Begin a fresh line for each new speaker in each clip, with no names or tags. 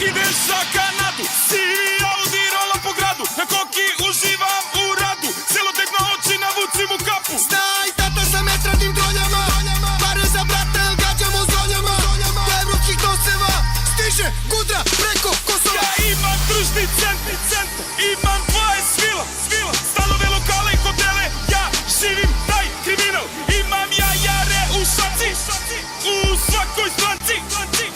ideš za Kanadu, sivi Audi rola po gradu, na koki uživam u radu, celotepno oči navucim u kapu.
Znaj, tata sa metranim doljama, pare za brata, jel gađamo zoljama, do evropskih noseva, stiže Gudra preko Kosova.
Ja imam tržni cent, imam 20 svila, stanove, lokale i hotele, ja živim taj kriminal. Imam ja jare u šaci, u svakoj stranci,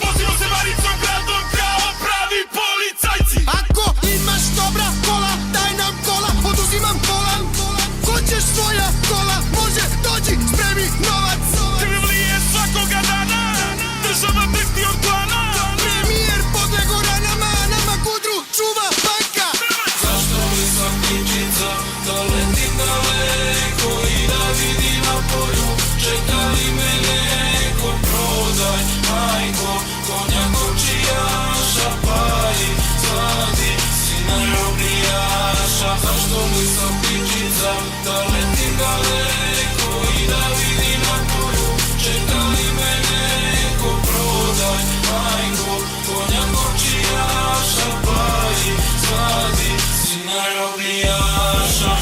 vozimo se varicom gradom kao pravi policajci.
Ako imaš dobra kola, daj nam kola, oduzimam volan. Hoćeš svoja kola, može, dođi, spremi novac.
Krvlije svakoga dana, država drhti od plana.
Premijer podlego ranama, nama Gudru čuva banka.
Zašto nisam ptičica, da letim daleko i da vidim na polju, čeka li me neko, prodaj, majko, konja kočijaša, pali, sladi, sina robijaša. Zašto nisam ptičica, da letim daleko i da vidim na polju, čeka li me neko, prodaj, majko, konja kočijaša, pali, sladi, sina robijaša.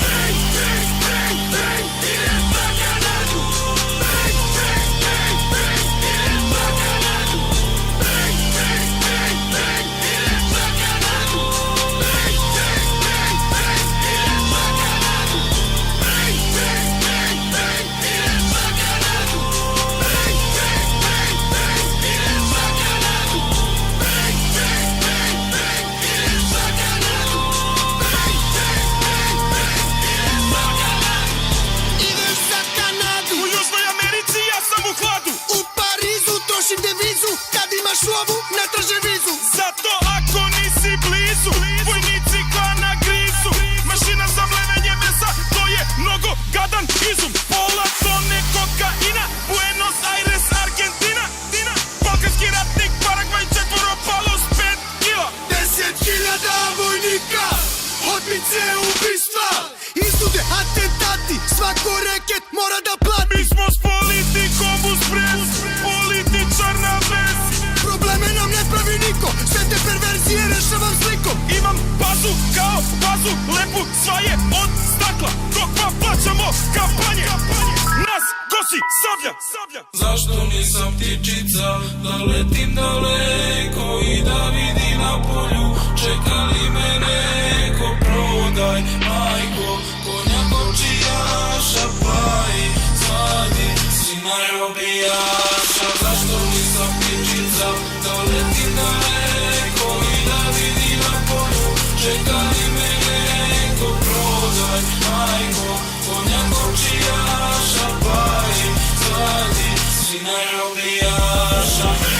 Ideš za Kanadu,
U Južnoj Americi ja sam u hladu,
u Parizu trošim devizu, kad imaš lovu ne traže vizu.
zato ako nisi blizu, vojnici koja na grizu, mašina za mlevenje mesa, to je mnogo gadan izum. Pola tone kokaina, Buenos Aires, Argentina, balkanski ratnik, Paragvaj, 4 palo s 5 kila.
10.000 vojnika, otmice ubistva, istude atentati, svako reket mora da plati.
Mi smo s politikom uz brez, političar na vez.
Probleme nam ne pravi niko, sve te perverzije rešavam slikom.
Imam bazu kao bazu, lepu, sva je od stakla, dok pa plaćamo kampanje, nas kosi sablja.
Zašto nisam ptičica, da letim daleko i da vidim na polju, čeka li me neko, prodaj, majko, konja kočijaša, pali, sladi, sina robijaša. Zašto nisam ptičica, da letim daleko i da vidim na polju, čeka li me neko, prodaj, majko, konja kočijaša, pali, sladi, sina robijaša.